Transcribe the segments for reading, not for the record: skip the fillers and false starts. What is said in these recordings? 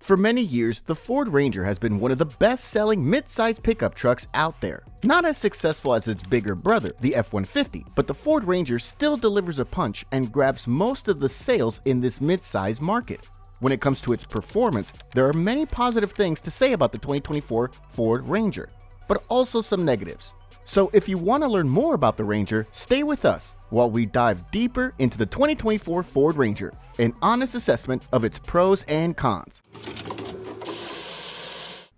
For many years, the Ford Ranger has been one of the best-selling mid-size pickup trucks out there. Not as successful as its bigger brother, the F-150, but the Ford Ranger still delivers a punch and grabs most of the sales in this mid-size market. When it comes to its performance, there are many positive things to say about the 2024 Ford Ranger, but also some negatives. So if you want to learn more about the Ranger, stay with us while we dive deeper into the 2024 Ford Ranger, an honest assessment of its pros and cons.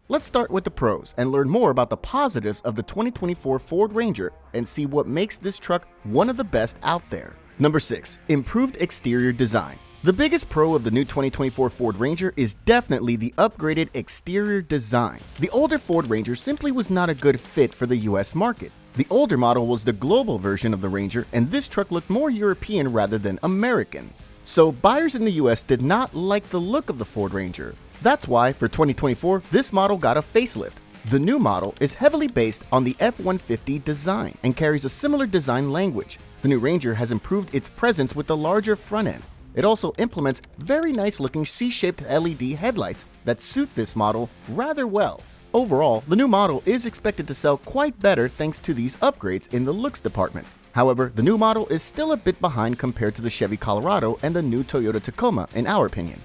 Let's start with the pros and learn more about the positives of the 2024 Ford Ranger and see what makes this truck one of the best out there. Number 6. Improved exterior design. The biggest pro of the new 2024 Ford Ranger is definitely the upgraded exterior design. The older Ford Ranger simply was not a good fit for the US market. The older model was the global version of the Ranger, and this truck looked more European rather than American. So buyers in the US did not like the look of the Ford Ranger. That's why, for 2024, this model got a facelift. The new model is heavily based on the F-150 design and carries a similar design language. The new Ranger has improved its presence with the larger front end. It also implements very nice-looking C-shaped LED headlights that suit this model rather well. Overall, the new model is expected to sell quite better thanks to these upgrades in the looks department. However, the new model is still a bit behind compared to the Chevy Colorado and the new Toyota Tacoma, in our opinion.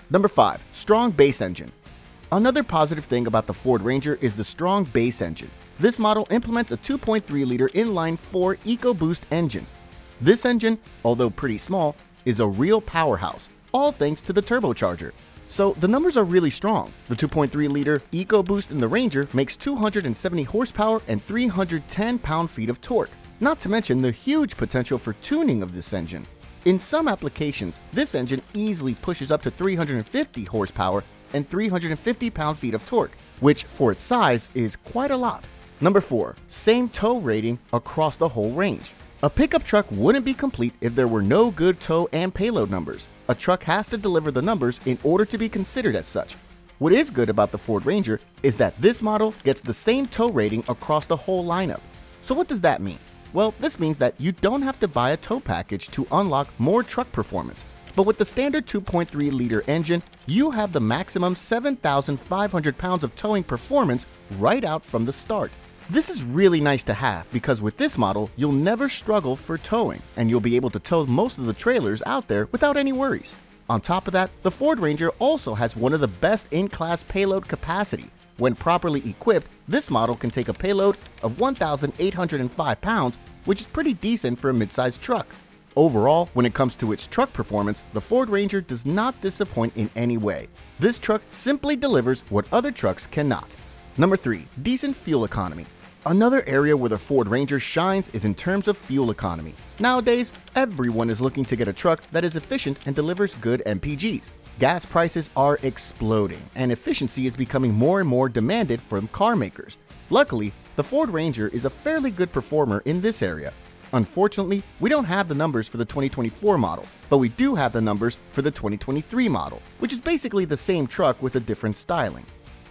Number 5. Strong base engine. Another positive thing about the Ford Ranger is the strong base engine. This model implements a 2.3-liter inline-4 EcoBoost engine. This engine, although pretty small, is a real powerhouse, all thanks to the turbocharger. So the numbers are really strong. The 2.3-liter EcoBoost in the Ranger makes 270 horsepower and 310 pound-feet of torque, not to mention the huge potential for tuning of this engine. In some applications, this engine easily pushes up to 350 horsepower and 350 pound-feet of torque, which for its size is quite a lot. Number 4. Same tow rating across the whole range. A pickup truck wouldn't be complete if there were no good tow and payload numbers. A truck has to deliver the numbers in order to be considered as such. What is good about the Ford Ranger is that this model gets the same tow rating across the whole lineup. So what does that mean? Well, this means that you don't have to buy a tow package to unlock more truck performance. But with the standard 2.3-liter engine, you have the maximum 7,500 pounds of towing performance right out from the start. This is really nice to have because with this model, you'll never struggle for towing, and you'll be able to tow most of the trailers out there without any worries. On top of that, the Ford Ranger also has one of the best in-class payload capacity. When properly equipped, this model can take a payload of 1,805 pounds, which is pretty decent for a mid-sized truck. Overall, when it comes to its truck performance, the Ford Ranger does not disappoint in any way. This truck simply delivers what other trucks cannot. Number 3. Decent fuel economy. Another area where the Ford Ranger shines is in terms of fuel economy. Nowadays, everyone is looking to get a truck that is efficient and delivers good MPGs. Gas prices are exploding, and efficiency is becoming more and more demanded from car makers. Luckily, the Ford Ranger is a fairly good performer in this area. Unfortunately, we don't have the numbers for the 2024 model, but we do have the numbers for the 2023 model, which is basically the same truck with a different styling.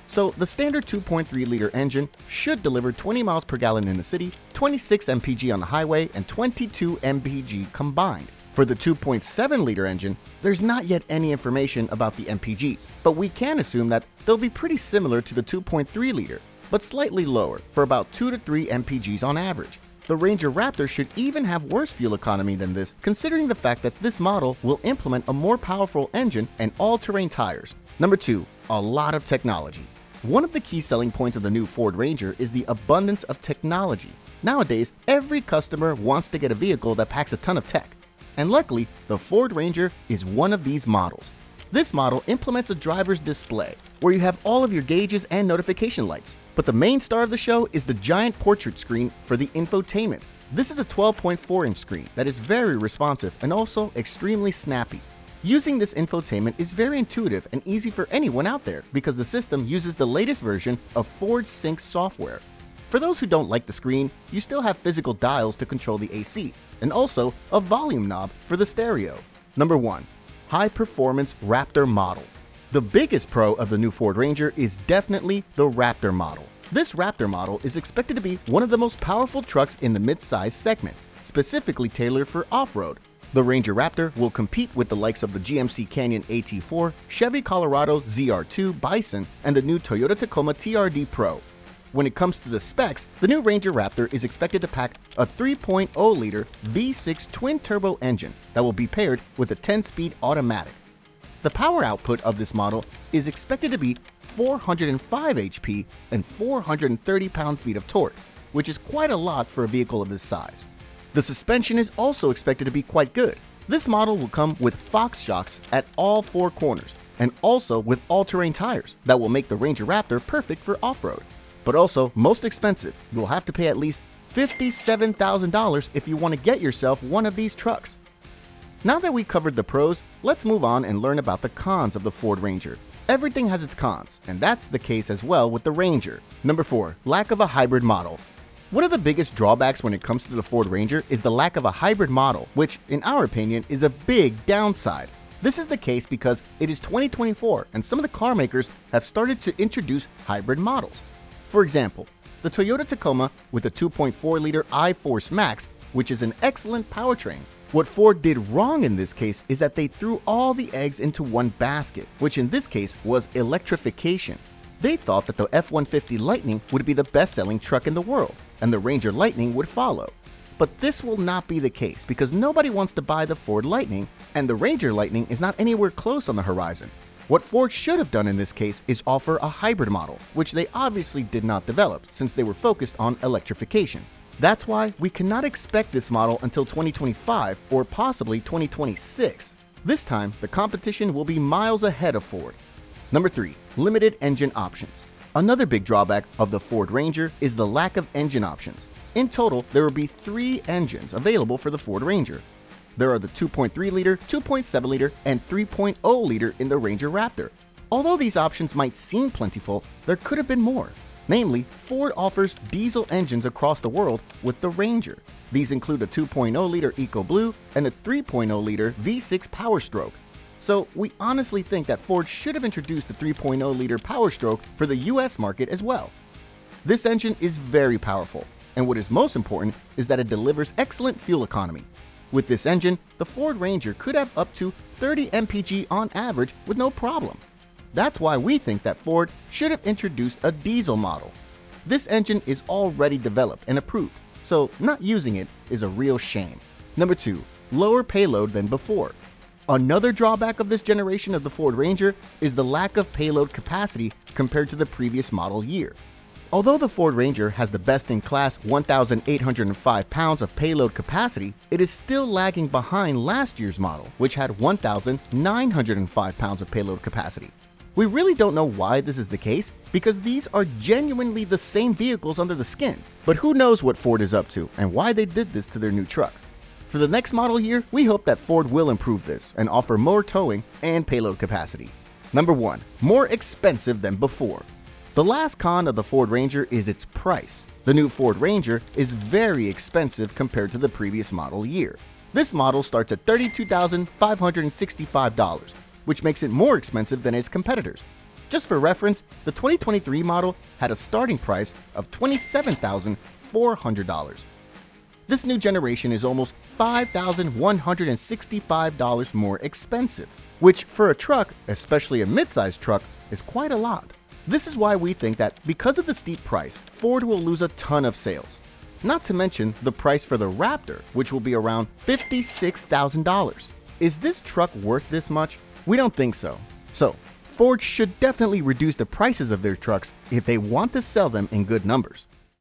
So the standard 2.3-liter engine should deliver 20 miles per gallon in the city, 26 mpg on the highway, and 22 mpg combined. For the 2.7-liter engine, there's not yet any information about the mpgs, but we can assume that they'll be pretty similar to the 2.3-liter, but slightly lower, for about 2 to 3 mpgs on average. The Ranger Raptor should even have worse fuel economy than this, considering the fact that this model will implement a more powerful engine and all-terrain tires. Number 2. A lot of technology. One of the key selling points of the new Ford Ranger is the abundance of technology. Nowadays, every customer wants to get a vehicle that packs a ton of tech. And luckily, the Ford Ranger is one of these models. This model implements a driver's display, where you have all of your gauges and notification lights. But the main star of the show is the giant portrait screen for the infotainment. This is a 12.4-inch screen that is very responsive and also extremely snappy. Using this infotainment is very intuitive and easy for anyone out there because the system uses the latest version of Ford Sync software. For those who don't like the screen, you still have physical dials to control the AC, and also a volume knob for the stereo. Number 1. High-performance Raptor model. The biggest pro of the new Ford Ranger is definitely the Raptor model. This Raptor model is expected to be one of the most powerful trucks in the mid-size segment, specifically tailored for off-road. The Ranger Raptor will compete with the likes of the GMC Canyon AT4, Chevy Colorado ZR2 Bison, and the new Toyota Tacoma TRD Pro. When it comes to the specs, the new Ranger Raptor is expected to pack a 3.0-liter V6 twin-turbo engine that will be paired with a 10-speed automatic. The power output of this model is expected to be 405 HP and 430 pound-feet of torque, which is quite a lot for a vehicle of this size. The suspension is also expected to be quite good. This model will come with Fox shocks at all 4 corners, and also with all-terrain tires that will make the Ranger Raptor perfect for off-road. But also, most expensive, you'll have to pay at least $57,000 if you want to get yourself one of these trucks. Now that we covered the pros, let's move on and learn about the cons of the Ford Ranger. Everything has its cons, and that's the case as well with the Ranger. Number 4. Lack of a hybrid model. One of the biggest drawbacks when it comes to the Ford Ranger is the lack of a hybrid model, which, in our opinion, is a big downside. This is the case because it is 2024 and some of the car makers have started to introduce hybrid models. For example, the Toyota Tacoma with a 2.4-liter iForce Max, which is an excellent powertrain. What Ford did wrong in this case is that they threw all the eggs into one basket, which in this case was electrification. They thought that the F-150 Lightning would be the best-selling truck in the world, and the Ranger Lightning would follow. But this will not be the case because nobody wants to buy the Ford Lightning, and the Ranger Lightning is not anywhere close on the horizon. What Ford should have done in this case is offer a hybrid model, which they obviously did not develop since they were focused on electrification. That's why we cannot expect this model until 2025 or possibly 2026. This time, the competition will be miles ahead of Ford. Number 3. Limited engine options. Another big drawback of the Ford Ranger is the lack of engine options. In total, there will be 3 engines available for the Ford Ranger. There are the 2.3-liter, 2.7-liter, and 3.0-liter in the Ranger Raptor. Although these options might seem plentiful, there could have been more. Namely, Ford offers diesel engines across the world with the Ranger. These include a 2.0-liter EcoBlue and a 3.0-liter V6 Power Stroke. So we honestly think that Ford should have introduced the 3.0-liter Power Stroke for the US market as well. This engine is very powerful, and what is most important is that it delivers excellent fuel economy. With this engine, the Ford Ranger could have up to 30 mpg on average with no problem. That's why we think that Ford should have introduced a diesel model. This engine is already developed and approved, so not using it is a real shame. Number 2. Lower payload than before. Another drawback of this generation of the Ford Ranger is the lack of payload capacity compared to the previous model year. Although the Ford Ranger has the best-in-class 1,805 pounds of payload capacity, it is still lagging behind last year's model, which had 1,905 pounds of payload capacity. We really don't know why this is the case, because these are genuinely the same vehicles under the skin. But who knows what Ford is up to and why they did this to their new truck. For the next model year, we hope that Ford will improve this and offer more towing and payload capacity. Number 1. More expensive than before. The last con of the Ford Ranger is its price. The new Ford Ranger is very expensive compared to the previous model year. This model starts at $32,565, which makes it more expensive than its competitors. Just for reference, the 2023 model had a starting price of $27,400. This new generation is almost $5,165 more expensive, which for a truck, especially a mid-sized truck, is quite a lot. This is why we think that because of the steep price, Ford will lose a ton of sales. Not to mention the price for the Raptor, which will be around $56,000. Is this truck worth this much? We don't think so. So, Ford should definitely reduce the prices of their trucks if they want to sell them in good numbers.